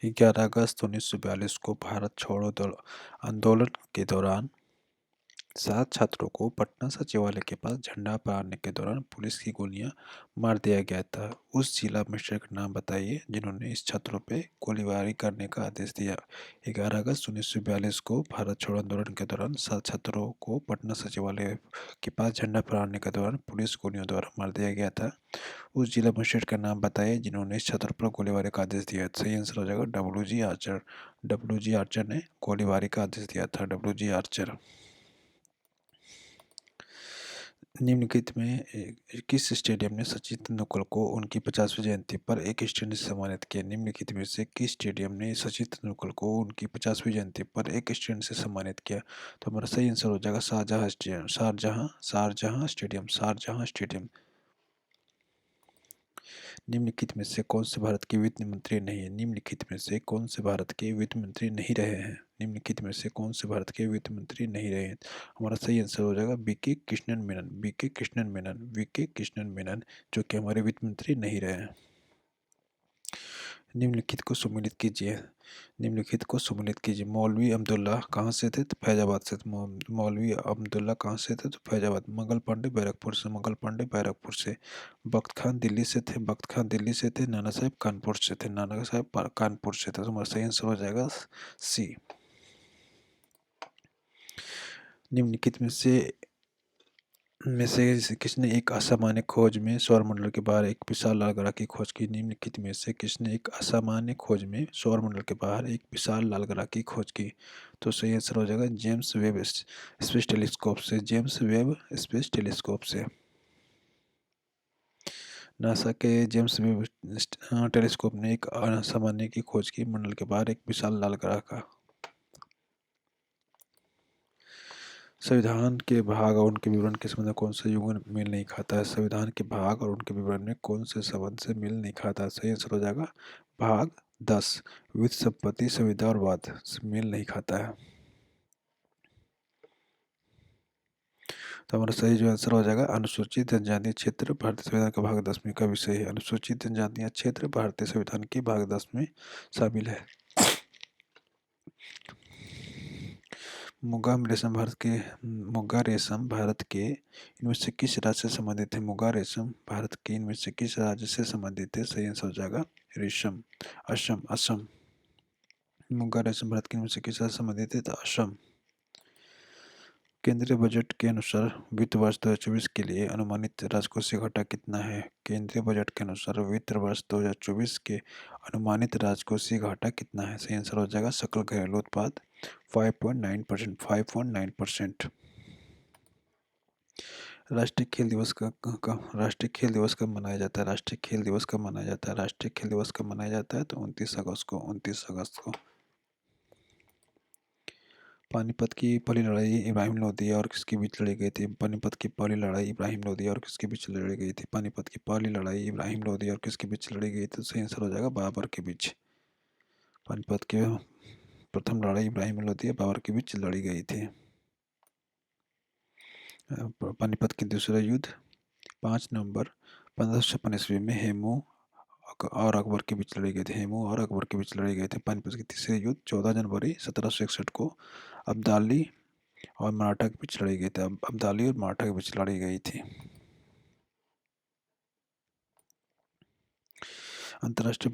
11 अगस्त 1942 को भारत छोड़ो आंदोलन के दौरान 7 छात्रों को पटना सचिवालय के पास झंडा फहराने के दौरान पुलिस की गोलियां मार दिया गया था। उस जिला मजिस्ट्रेट का नाम बताइए जिन्होंने इस छात्रों पर गोलीबारी करने का आदेश दिया। 11 अगस्त 1942 को भारत छोड़ो आंदोलन के दौरान 7 छात्रों को पटना सचिवालय के पास झंडा फहराने के दौरान पुलिस गोलियों द्वारा मार दिया गया था। उस जिला मजिस्ट्रेट का नाम बताइए जिन्होंने इस छात्र पर गोलीबारी का आदेश दिया। सही आंसर हो जाएगा W G Archer. W G Archer ने गोलीबारी का आदेश दिया था। W G Archer. निम्नलिखित में किस स्टेडियम ने सचिन तेंदुलकर को उनकी 50वीं जयंती पर एक स्टैंड से सम्मानित किया। निम्नलिखित में से किस स्टेडियम ने सचिन तेंदुलकर को उनकी 50वीं जयंती पर एक स्टैंड से सम्मानित किया। तो हमारा सही आंसर हो जाएगा Sharjah stadium. Sharjah stadium. Sharjah stadium. निम्नलिखित में से कौन से भारत के वित्त मंत्री नहीं है। निम्नलिखित में से कौन से भारत के वित्त मंत्री नहीं रहे हैं। निम्नलिखित में से कौन से भारत के वित्त मंत्री नहीं रहे हैं। हमारा सही आंसर हो जाएगा BK Krishnan Menon. BK Krishnan Menon. BK Krishnan Menon जो कि हमारे वित्त मंत्री नहीं रहे हैं। निम्नलिखित को सम्मिलित कीजिए। निम्नलिखित को सम्मिलित कीजिए। मौलवी अब्दुल्ला कहाँ से थे तो फैजाबाद से। मौलवी अब्दुल्ला कहाँ से थे तो फैजाबाद। मंगल पांडे बैरकपुर से। मंगल पांडे बैरकपुर से। बख्त खान दिल्ली से थे। बख्त खान दिल्ली से थे। नाना साहब कानपुर से थे। नाना साहब कानपुर से थे। तो हमारा सही आंसर हो जाएगा सी। निम्नलिखित में से किसने एक असामान्य खोज में सौरमंडल के बाहर एक विशाल लाल ग्रह की खोज की। निम्नलिखित में से किसने एक असामान्य खोज में सौरमंडल के बाहर एक विशाल लाल ग्रह की खोज की। तो सही आंसर हो जाएगा जेम्स वेब स्पेस टेलीस्कोप से। जेम्स वेब स्पेस टेलीस्कोप से। नासा के जेम्स वेब टेलीस्कोप ने एक असामान्य की खोज की मंडल के बाहर एक विशाल लाल ग्रह का। संविधान के भाग और उनके विवरण के संबंध में कौन सा युग्म मेल नहीं खाता है। संविधान के भाग और उनके विवरण में कौन से संबंध से मेल नहीं खाता है। सही आंसर हो जाएगा भाग 10 वित्त संपत्ति संविदा और वाद से मेल नहीं खाता है। तो हमारा सही जो आंसर हो जाएगा अनुसूचित जनजातीय क्षेत्र भारतीय संविधान का भाग 10 में का विषय है। अनुसूचित जनजातीय क्षेत्र भारतीय संविधान के भाग 10 में शामिल है। मुगा रेशम भारत के इनमें से किस राज्य से संबंधित है। मुगा रेशम भारत के इनमें से किस राज्य से संबंधित है। सही आंसर हो जाएगा रेशम असम। असम। मुगा रेशम भारत के इनमें से किस राज्य से संबंधित है तो असम। केंद्रीय बजट के अनुसार वित्त वर्ष 2024 के लिए अनुमानित राजकोषीय घाटा कितना है। केंद्रीय बजट के अनुसार वित्त वर्ष 2024 के अनुमानित राजकोषीय घाटा कितना है। सही आंसर हो जाएगा सकल घरेलू उत्पाद 5.9%। 5.9%। राष्ट्रीय खेल दिवस राष्ट्रीय खेल दिवस कब मनाया जाता है। राष्ट्रीय खेल दिवस कब मनाया जाता है। राष्ट्रीय खेल दिवस कब मनाया जाता है तो 29 अगस्त को। 29 अगस्त को। पानीपत की पहली लड़ाई इब्राहिम लोदी और किसके बीच लड़ी गई थी। पानीपत की पहली लड़ाई इब्राहिम लोदी और किसके बीच लड़ी गई थी। पानीपत की पहली लड़ाई इब्राहिम लोदी और किसके बीच लड़ी गई थी। सही आंसर हो जाएगा बाबर के बीच। पानीपत की प्रथम लड़ाई इब्राहिम लोदी और बाबर के बीच लड़ी गई थी। पानीपत के दूसरा युद्ध 5 नवंबर 1556 ईस्वी में हेमू और अकबर के बीच लड़ी गई थी। हेमू और अकबर के बीच लड़ी गई थी। पानीपत के तीसरे युद्ध 14 जनवरी 1761 को अब्दाली और मराठा के बीच लड़ी गई थी। अब्दाली और मराठा के बीच लड़ी गई थी। अंतर्राष्ट्रीय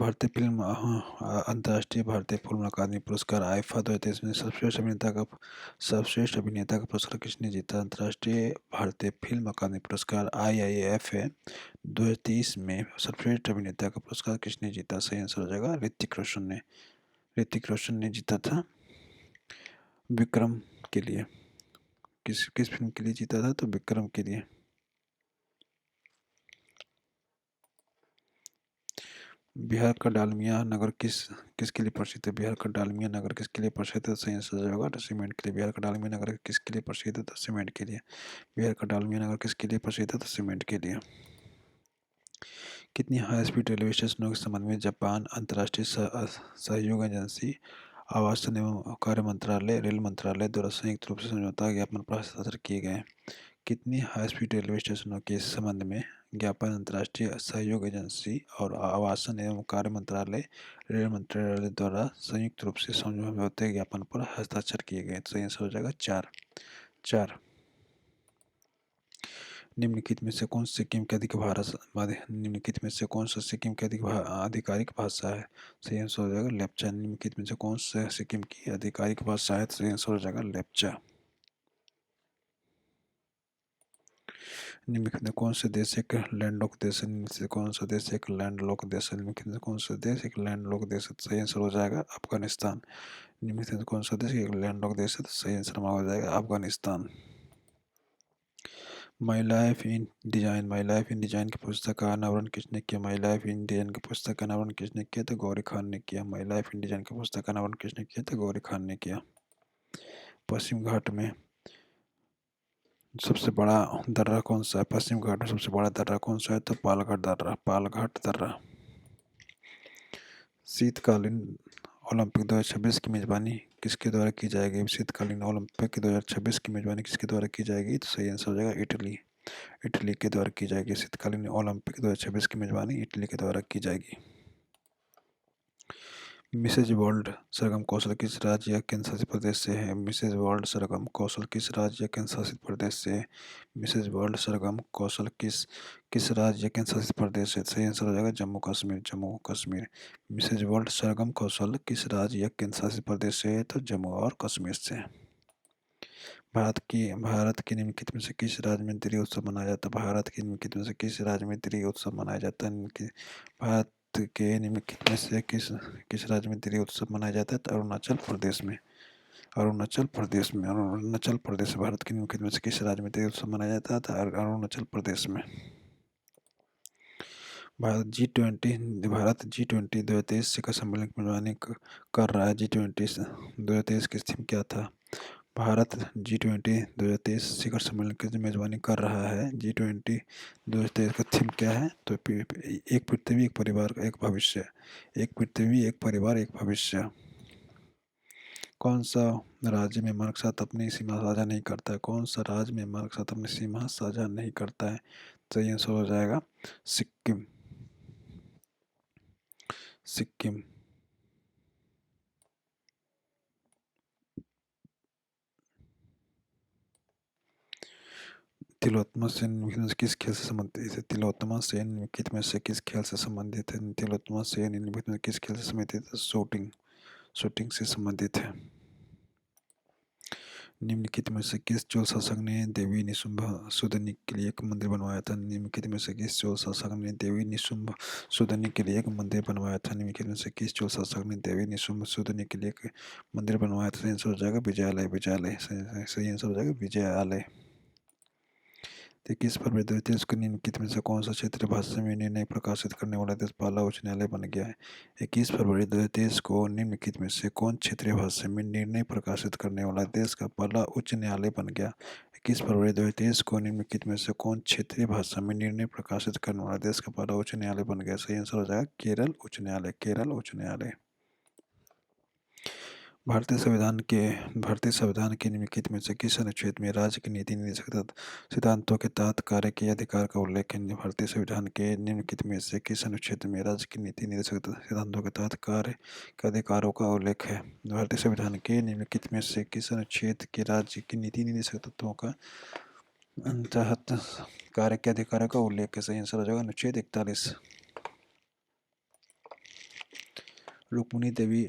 भारतीय फिल्म अकादमी पुरस्कार आईफा 2023 में सर्वश्रेष्ठ अभिनेता का पुरस्कार किसने जीता। अंतर्राष्ट्रीय भारतीय फिल्म अकादमी पुरस्कार IIFA 2023 में सर्वश्रेष्ठ अभिनेता का पुरस्कार किसने जीता। सही आंसर हो जाएगा ऋतिक रोशन ने। ऋतिक रोशन ने जीता था विक्रम के लिए। किस फिल्म के लिए जीता था तो विक्रम के लिए। बिहार का डालमिया नगर किसके लिए प्रसिद्ध है। बिहार का डालमिया नगर किसके लिए प्रसिद्ध है। सही आंसर होगा सीमेंट के लिए। बिहार का डालमिया नगर किसके लिए प्रसिद्ध है तो सीमेंट के लिए। बिहार का डालमिया नगर किसके लिए प्रसिद्ध है तो सीमेंट के लिए। कितनी हाई स्पीड रेलवे स्टेशनों के संबंध में जापान अंतर्राष्ट्रीय सहयोग एजेंसी आवासन एवं कार्य मंत्रालय रेल मंत्रालय द्वारा संयुक्त रूप से समझौता ज्ञापन पर हस्ताक्षर किए गए। कितनी हाई स्पीड रेलवे स्टेशनों के संबंध में ज्ञापन अंतर्राष्ट्रीय सहयोग एजेंसी और आवासन एवं कार्य मंत्रालय, रेल मंत्रालय द्वारा संयुक्त रूप से समझौते ज्ञापन पर हस्ताक्षर किए गए। तो आंसर हो जाएगा 4। 4 निम्नलिखित में से कौन सिक्किम की निम्नलिखित में से कौन सा सिक्किम की आधिकारिक भाषा है? सही आंसर हो जाएगा लेप्चा। निम्नलिखित में से कौन सा सिक्किम की आधिकारिक भाषा है? सही आंसर हो जाएगा लेप्चा। निम्नलिखित में कौन से देश एक लैंडलॉक देश है? निम्नलिखित से कौन सा देश एक लैंडलॉक देश है? निम्नलिखित में कौन सा देश एक लैंडलॉक देश है? सही आंसर हो जाएगा अफगानिस्तान। निम्नलिखित में कौन सा देश एक लैंडलॉक देश है? तो सही आंसर हो जाएगा Afghanistan. My life in design, my life in design की पुस्तक का अनावरण किसने किया? माई लाइफ इन डिजाइन की पुस्तक का अनावरण किसने किया? तो गौरी खान ने किया। माई लाइफ इन डिजाइन की पुस्तक का अनावरण किसने किया? तो गौरी खान ने किया। पश्चिम घाट में सबसे बड़ा दर्रा कौन सा है? पश्चिम घाट में सबसे बड़ा दर्रा कौन सा है? तो पालघाट दर्रा, पालघाट दर्रा। शीतकालीन ओलंपिक 2026 की मेजबानी किसके द्वारा की जाएगी? शीतकालीन ओलंपिक 2026 की मेजबानी किसके द्वारा की जाएगी? तो सही आंसर हो जाएगा इटली। इटली के द्वारा की जाएगी। शीतकालीन ओलंपिक 2026 की मेजबानी इटली के द्वारा की जाएगी। मिसेज वर्ल्ड सरगम कौशल किस राज्य या केंद्र शासित प्रदेश से है? मिसेज वर्ल्ड सरगम कौशल किस राज्य या केंद्र शासित प्रदेश से है? मिसेज वर्ल्ड सरगम कौशल किस राज्य या केंद्र शासित प्रदेश से? सही आंसर हो जाएगा जम्मू कश्मीर, जम्मू कश्मीर। मिसेज वर्ल्ड सरगम कौशल किस राज्य या केंद्र शासित प्रदेश से है? तो जम्मू और कश्मीर से। भारत के निम्नलिखित में से किस राज्य में त्रि उत्सव मनाया जाता है? भारत के निम्नलिखित में से किस राज्य में त्रि उत्सव मनाया जाता है? भारत के निम्नलिखित में से किस राज्य में त्रि उत्सव मनाया जाता है? तो अरुणाचल प्रदेश में। अरुणाचल प्रदेश में, अरुणाचल प्रदेश। भारत के निम्नलिखित में से किस राज्य में त्रि उत्सव मनाया जाता है? तो अरुणाचल प्रदेश में। भारत G20 2023 शिखर सम्मेलन की मेजबानी कर रहा है। G20 2023 की थीम क्या था? भारत G20 2023 शिखर सम्मेलन की मेजबानी कर रहा है। G20 2023 का थीम क्या है? तो एक पृथ्वी एक परिवार एक भविष्य। एक पृथ्वी एक परिवार एक भविष्य। कौन सा राज्य म्यांमार के साथ अपनी सीमा साझा नहीं करता है? कौन सा राज्य म्यांमार के साथ अपनी सीमा साझा नहीं करता है? तो ये आंसर हो जाएगा सिक्किम। सिक्किम। तिलोत्तमा सेन निम्नलिखित में से किस खेल से संबंधित है? तिलोत्तमा सेन निम्नलिखित में से किस खेल से संबंधित है? तिलोत्तमा सेन निम्नलिखित में किस खेल से संबंधित है? शूटिंग, शूटिंग से संबंधित है। निम्नलिखित में से किस चोल शासक ने देवी निशुंभ सुदनी के लिए एक मंदिर बनवाया था? निम्नलिखित में से किस चोल शासक ने देवी निशुंभ सुदनी के लिए एक मंदिर बनवाया था? निम्नलिखित में से किस चोल शासक ने देवी निशुंभ सुदनी के लिए एक मंदिर बनवाया था? आंसर हो जाएगा विजयालय, विजयालय। सही आंसर हो जाएगा विजयालय। 21 फरवरी 2023 को निम्नलिखित में से कौन सा क्षेत्रीय भाषा में निर्णय प्रकाशित करने वाला देश पहला उच्च न्यायालय बन गया है? 21 फरवरी 2023 को निम्नलिखित में से कौन क्षेत्रीय भाषा में निर्णय प्रकाशित करने वाला देश का पहला उच्च न्यायालय बन गया? 21 फरवरी 2023 को निम्नलिखित में से कौन क्षेत्रीय भाषा में निर्णय प्रकाशित करने वाला देश का पहला उच्च न्यायालय बन गया? सही आंसर हो जाएगा केरल उच्च न्यायालय, केरल उच्च न्यायालय। भारतीय संविधान के निम्नलिखित में से किस अनुच्छेद में राज्य की नीति निदेशक सिद्धांतों के तहत कार्य के अधिकार का उल्लेख है? भारतीय संविधान के निम्नलिखित में से किस अनुच्छेद में राज्य की नीति निदेशक सिद्धांतों के तहत कार्य के अधिकारों का उल्लेख है? भारतीय संविधान के निम्नलिखित में से किस अनुच्छेद के राज्य की नीति निदेशक तत्वों का तहत कार्य के अधिकारों का उल्लेख है? सही आंसर हो जाएगा अनुच्छेद 41। रुक्मिणी देवी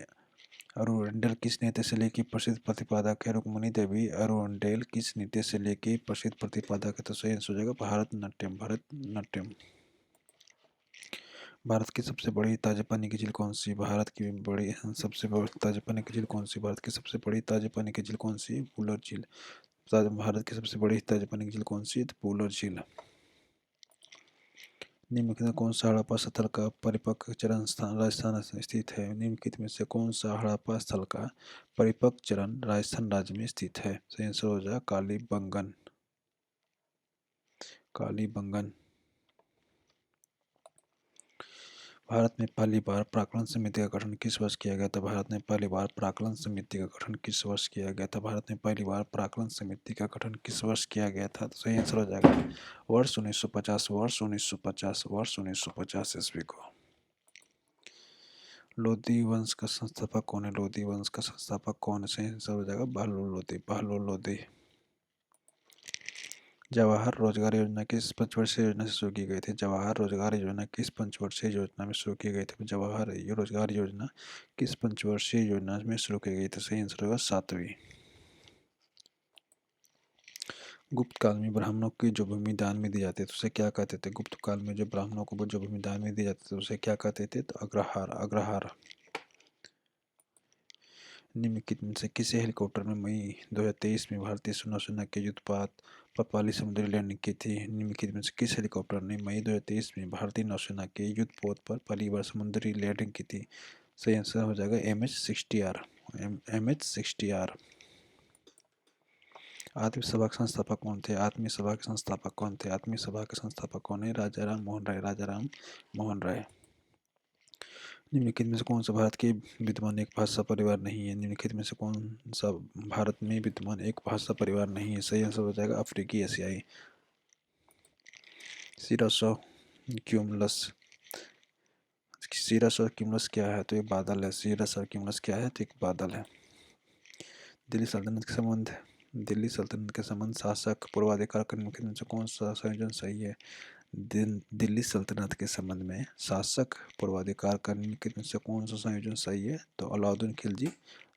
अरुंडेल किस नृत्य शैली की प्रसिद्ध प्रतिपादक है? रुक्मिणी देवी अरुंडेल किस नृत्य शैली की प्रसिद्ध प्रतिपादक है? तो सही आंसर हो जाएगा भरतनाट्यम, भरतनाट्यम। भारत की सबसे बड़ी ताजे पानी की झील कौन सी? भारत की बड़ी सबसे बड़ी ताजे पानी की झील कौन सी? भारत की सबसे बड़ी ताजे पानी की झील कौन सी? वुलर झील। भारत की सबसे बड़ी ताजे पानी की झील कौन सी? तो वुलर झील। निम्नलिखित में कौन सा हड़प्पा स्थल का परिपक्व चरण स्थान राजस्थान में स्थित है? निम्नलिखित में से कौन सा हड़प्पा स्थल का परिपक्व चरण राजस्थान राज्य में स्थित है? सही आंसर हो जाएगा कालीबंगन, कालीबंगन। भारत में पहली बार प्राक्कलन समिति का गठन किस वर्ष किया गया था? भारत में पहली बार प्राक्कलन समिति का गठन किस वर्ष किया गया था? भारत में पहली बार प्राक्कलन समिति का गठन किस वर्ष किया गया था? तो सही आंसर हो जाएगा वर्ष 1950, वर्ष 1950, वर्ष 1950 ईस्वी को। लोधी वंश का संस्थापक कौन है? लोधी वंश का संस्थापक कौन है? सही आंसर हो जाएगा बहलोल लोधी, बहलोल लोधी। जवाहर रोजगार योजना किस पंचवर्षीय योजना से शुरू की गई थी? जवाहर रोजगार योजना किस पंचवर्षीय योजना में शुरू की गई थी? जवाहर रोजगार योजना किस पंचवर्षीय योजना में शुरू की गई थी? सही आंसर होगा 7वीं। गुप्त काल में ब्राह्मणों की जो भूमि दान में दी जाती है तो उसे क्या कहते थे? गुप्त काल में जो ब्राह्मणों को जो भूमि दान में दी जाती थी उसे क्या कहते थे? तो अग्रहार, अग्रहार। निम्नलिखित में से किसी हेलीकॉप्टर ने मई 2023 में भारतीय नौसेना के युद्धपोत पर पहली समुद्री लैंडिंग की थी? निम्नलिखित में से किस हेलीकॉप्टर ने मई 2023 में भारतीय नौसेना के युद्धपोत पर पहली बार समुद्री लैंडिंग की थी? सही आंसर हो जाएगा MH-60R, MH-60R। आत्मीय सभा के संस्थापक कौन थे? आत्मीय सभा के संस्थापक कौन थे? आत्मीय सभा के संस्थापक कौन है? राजा राम मोहन राय, राजा राम मोहन राय। निम्नलिखित में से कौन सा भारत के विद्यमान एक भाषा परिवार नहीं है? निम्नलिखित में से कौन सा भारत में विद्यमान एक भाषा परिवार नहीं है? सही आंसर हो जाएगा अफ्रीकी एशियाई। सीरस और क्यूमुलस, सीरस और क्यूमुलस क्या है? तो ये बादल है। सीरस और क्यूमुलस क्या है? तो एक बादल है। दिल्ली सल्तनत के संबंध, दिल्ली सल्तनत के संबंध शासक पूर्वाधिकार का निम्नलिखित में से कौन सा संयोजन सही है? दिल्ली सल्तनत के संबंध में शासक पूर्वाधिकार का निम्नलिखित में से कौन सा संयोजन सही है? तो अलाउद्दीन खिलजी,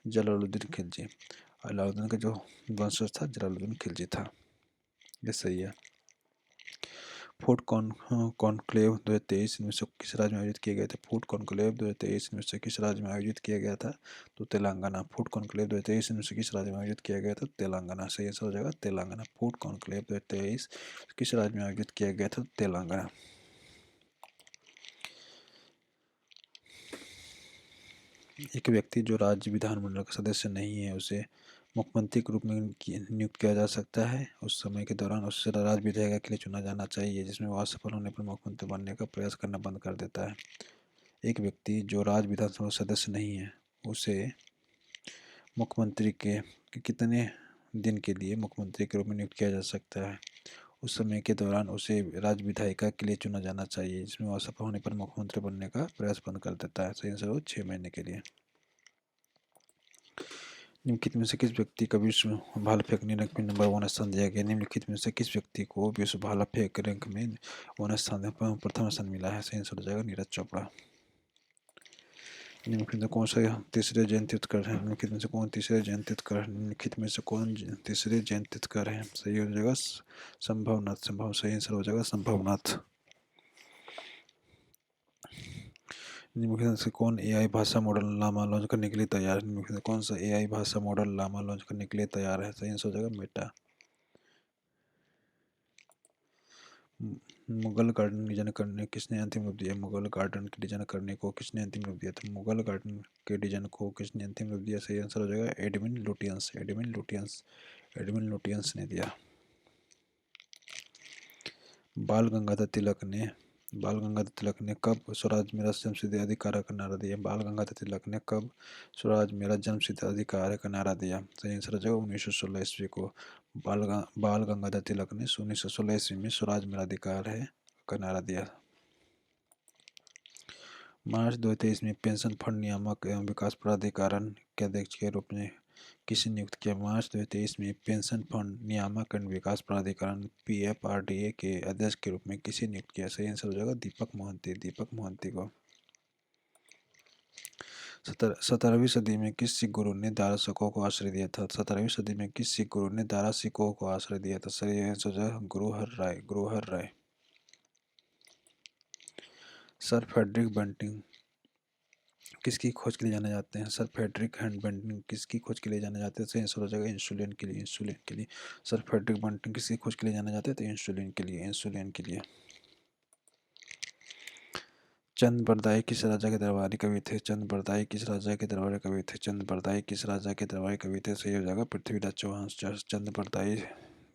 जलालुद्दीन खिलजी। अलाउद्दीन का जो वंशज था जलालुद्दीन खिलजी था, ये सही है। फूड कॉन्क्लेव 2023 में से किस राज्य में आयोजित किया गया था? फूड कॉन्क्लेव 2023 में से किस राज्य में आयोजित किया गया था? तो तेलंगाना। फूड कॉन्क्लेव 2023 में से किस राज्य में आयोजित किया गया था? तेलंगाना। सही आंसर हो जाएगा तेलंगाना। फूड कॉन्क्लेव 2023 किस राज्य में आयोजित किया गया था? तेलंगाना। एक व्यक्ति जो राज्य विधानमंडल का सदस्य नहीं है उसे मुख्यमंत्री के रूप में नियुक्त किया जा सकता है। उस समय के दौरान उससे राज्य विधायिका के लिए चुना जाना चाहिए, जिसमें वह असफल होने पर मुख्यमंत्री बनने का प्रयास करना बंद कर देता है। एक व्यक्ति जो राज्य विधानसभा सदस्य नहीं है उसे मुख्यमंत्री के कितने दिन के लिए मुख्यमंत्री के रूप में नियुक्त किया जा सकता है? उस समय के दौरान उसे राज्य विधायिका के लिए चुना जाना चाहिए, जिसमें वह असफल होने पर मुख्यमंत्री बनने का प्रयास बंद कर देता है। सही आंसर हो 6 महीने के लिए। निम्नलिखित में से किस व्यक्ति का विश्व भाला फेंकने रैंक में नंबर 1 स्थान दिया गया? निम्नलिखित में से किस व्यक्ति को विश्व भाला फेंक रैंक में 1 स्थान प्रथम स्थान मिला है? सही आंसर हो जाएगा नीरज चोपड़ा। निम्नलिखित में कौन सा तीसरे जैन तीर्थकर है? निम्नलिखित में से कौन तीसरे जैन तीर्थकर है? निम्नलिखित में से कौन तीसरे जैन तीर्थकर है? सही हो जाएगा संभवनाथ, संभव। सही आंसर हो जाएगा संभवनाथ। निम्नलिखित में से कौन AI भाषा मॉडल लामा लॉन्च करने के लिए तैयार है? निम्नलिखित में कौन सा AI भाषा मॉडल लामा लॉन्च करने के लिए तैयार है? सही आंसर हो जाएगा मेटा। मुगल गार्डन डिजाइन करने किसने अंतिम रूप दिया? मुगल गार्डन के डिजाइन करने को किसने अंतिम रूप दिया था? मुगल गार्डन के डिजाइन को किसने अंतिम रूप दिया? सही आंसर हो जाएगा Edwin Lutyens, Edwin Lutyens, Edwin Lutyens ने दिया। बाल गंगाधर तिलक ने कब स्वराज मेरा जन्मसिद्ध अधिकार का नारा दिया? बाल गंगाधर तिलक ने कब स्वराज मेरा जन्मसिद्ध अधिकार का नारा दिया? सही आंसर हो जाएगा 1916 ईस्वी को। बाल गंगाधर तिलक ने 1916 ईस्वी में स्वराज मेरा अधिकार है का नारा दिया। मार्च 2023 में पेंशन फंड नियामक एवं विकास प्राधिकरण के अध्यक्ष के रूप में किसे नियुक्त किया? मार्च 2023 में पेंशन फंड नियामक एवं विकास प्राधिकरण PFRDA के अध्यक्ष के रूप में किसे नियुक्त किया? सही आंसर हो जाएगा दीपक मोहंती, दीपक मोहंती को। 17वीं सदी में किस सिख गुरु ने दारा सिकोह को आश्रय दिया था? 17वीं सदी में किस सिख गुरु ने दारा सिकोह को आश्रय दिया था? सही आंसर हो जाएगा गुरु हर राय, गुरु हर राय। सर फ्रेडरिक बेंटिंक किसकी खोज के लिए जाने जाते हैं? सर फ्रेडरिक हैंड बेंटिंक किसकी खोज के लिए जाने जाते हैं? सही आंसर हो जाएगा इंसुलिन के लिए, इंसुलिन के लिए। सर फ्रेडरिक बेंटिंक किसकी खोज के लिए जाने जाते हैं? तो इंसुलिन के लिए, इंसुलिन के लिए। चंद बरदाई किस राजा के दरबारी कवि थे? चंद बरदाई किस राजा के दरबारी कवि थे? चंद बरदाई किस राजा के दरबारी कवि थे? सही हो जाएगा पृथ्वीराज चौहान। चंद बरदाई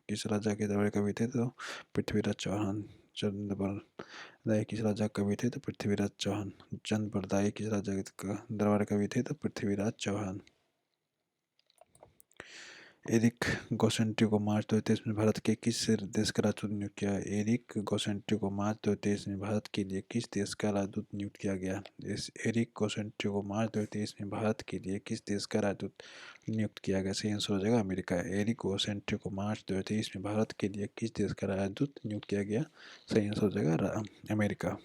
किस राजा के दरबारी कवि थे? तो पृथ्वीराज चौहान चंद बरदाई किस राजा के कवि थे? तो पृथ्वीराज चौहान। चंद बरदाई किस राजा के दरबार कवि थे? तो पृथ्वीराज चौहान। एरिक गोसेंटी को मार्च 2023 में भारत के किस देश का राजदूत नियुक्त किया? एरिक गोसेंटी को मार्च 2023 में भारत के लिए किस देश का राजदूत नियुक्त किया गया? एरिक गोसेंटी को मार्च 2023 में भारत के लिए किस देश का राजदूत नियुक्त किया गया? सही आंसर हो जाएगा अमेरिका। एरिक गोसेंटी को मार्च 2023 में भारत के लिए किस देश का राजदूत नियुक्त किया गया? सही आंसर हो जाएगा अमेरिका।